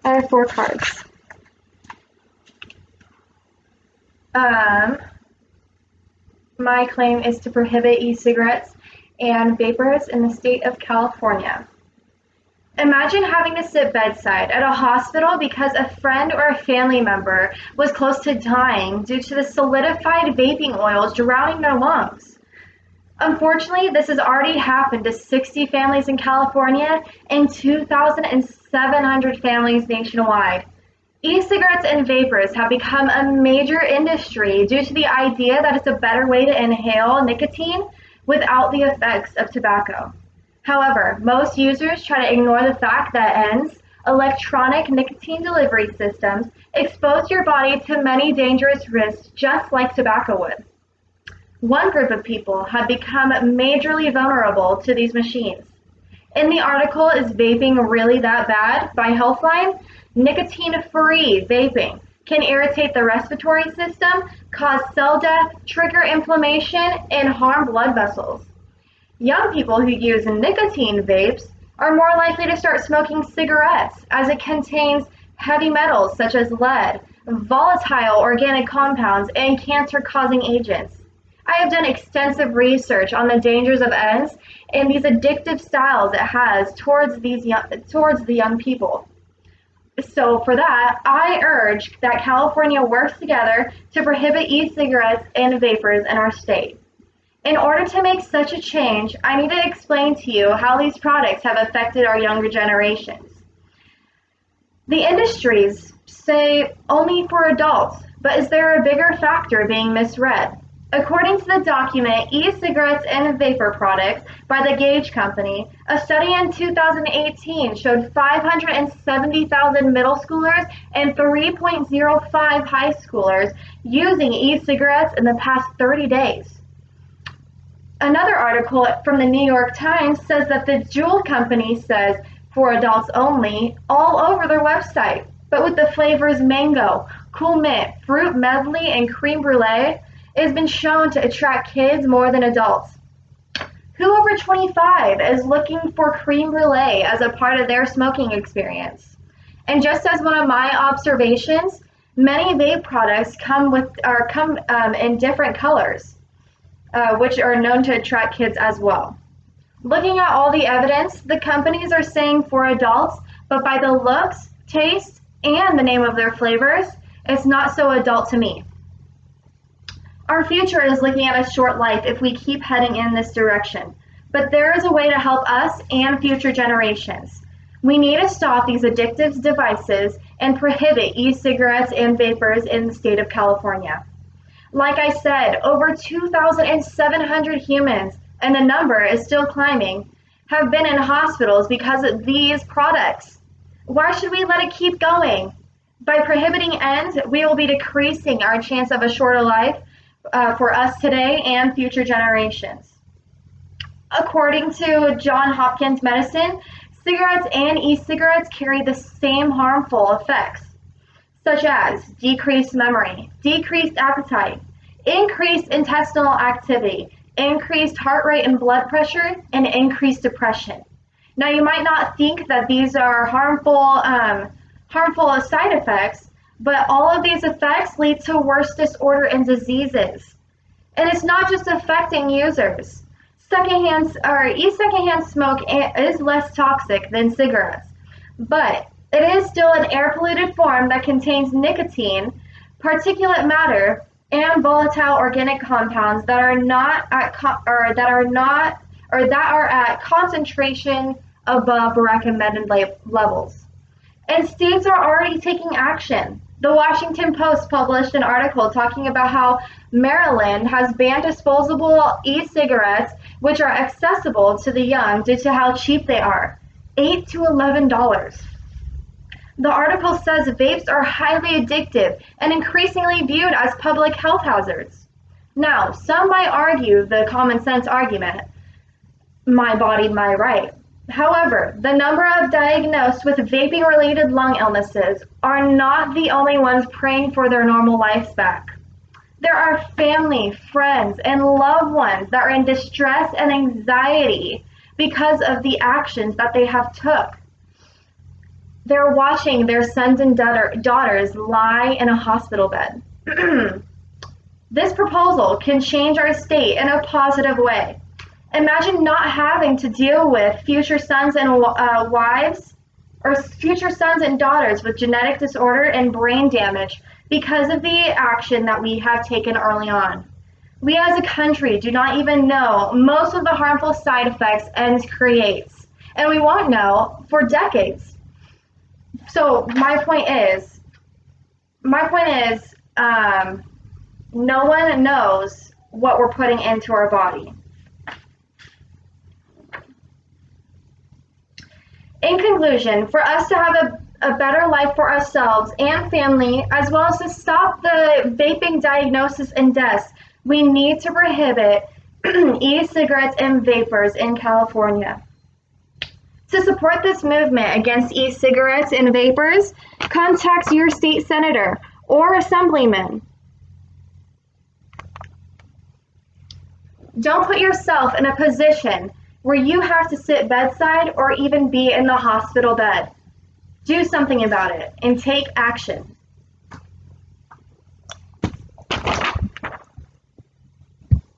I have 4 cards. My claim is to prohibit e-cigarettes and vapors in the state of California. Imagine having to sit bedside at a hospital because a friend or a family member was close to dying due to the solidified vaping oils drowning their lungs. Unfortunately, this has already happened to 60 families in California and 2,700 families nationwide. E-cigarettes and vapors have become a major industry due to the idea that it's a better way to inhale nicotine without the effects of tobacco. However, most users try to ignore the fact that ENDS, electronic nicotine delivery systems, expose your body to many dangerous risks just like tobacco would. One group of people have become majorly vulnerable to these machines. In the article, Is Vaping Really That Bad? By Healthline, nicotine-free vaping can irritate the respiratory system, cause cell death, trigger inflammation, and harm blood vessels. Young people who use nicotine vapes are more likely to start smoking cigarettes as it contains heavy metals such as lead, volatile organic compounds, and cancer-causing agents. I have done extensive research on the dangers of ENDS and these addictive styles it has towards the young people. So for that, I urge that California works together to prohibit e-cigarettes and vapors in our state. In order to make such a change, I need to explain to you how these products have affected our younger generations. The industries say only for adults, but is there a bigger factor being misread? According to the document E-Cigarettes and Vapor Products by the Gage Company, a study in 2018 showed 570,000 middle schoolers and 3.05 high schoolers using e-cigarettes in the past 30 days. Another article from the New York Times says that the Juul company says for adults only all over their website, but with the flavors mango, cool mint, fruit medley, and creme brulee, it has been shown to attract kids more than adults. Who over 25 is looking for creme brulee as a part of their smoking experience? And just as one of my observations, many vape products come in different colors, which are known to attract kids as well. Looking at all the evidence, the companies are saying for adults, but by the looks, taste, and the name of their flavors, it's not so adult to me. Our future is looking at a short life if we keep heading in this direction, but there is a way to help us and future generations. We need to stop these addictive devices and prohibit e-cigarettes and vapors in the state of California. Like I said, over 2,700 humans, and the number is still climbing, have been in hospitals because of these products. Why should we let it keep going? By prohibiting ENDS, we will be decreasing our chance of a shorter life for us today and future generations. According to Johns Hopkins Medicine, cigarettes and e-cigarettes carry the same harmful effects, such as decreased memory, decreased appetite, increased intestinal activity, increased heart rate and blood pressure, and increased depression. Now, you might not think that these are harmful side effects, but all of these effects lead to worse disorder and diseases. And it's not just affecting users. E-secondhand smoke is less toxic than cigarettes, but it is still an air-polluted form that contains nicotine, particulate matter, and volatile organic compounds that are at concentration above recommended levels. And states are already taking action. The Washington Post published an article talking about how Maryland has banned disposable e-cigarettes, which are accessible to the young due to how cheap they are, $8 to $11. The article says vapes are highly addictive and increasingly viewed as public health hazards. Now, some might argue the common sense argument, my body, my right. However, the number of diagnosed with vaping-related lung illnesses are not the only ones praying for their normal lives back. There are family, friends, and loved ones that are in distress and anxiety because of the actions that they have took. They're watching their sons and daughters lie in a hospital bed. This proposal can change our state in a positive way. Imagine not having to deal with future sons and wives or future sons and daughters with genetic disorder and brain damage because of the action that we have taken early on. We as a country do not even know most of the harmful side effects ENDS creates, and we won't know for decades. So no one knows what we're putting into our body. In conclusion, for us to have a better life for ourselves and family, as well as to stop the vaping diagnosis and deaths, we need to prohibit e-cigarettes and vapors in California. To support this movement against e-cigarettes and vapors, contact your state senator or assemblyman. Don't put yourself in a position where you have to sit bedside or even be in the hospital bed. Do something about it and take action.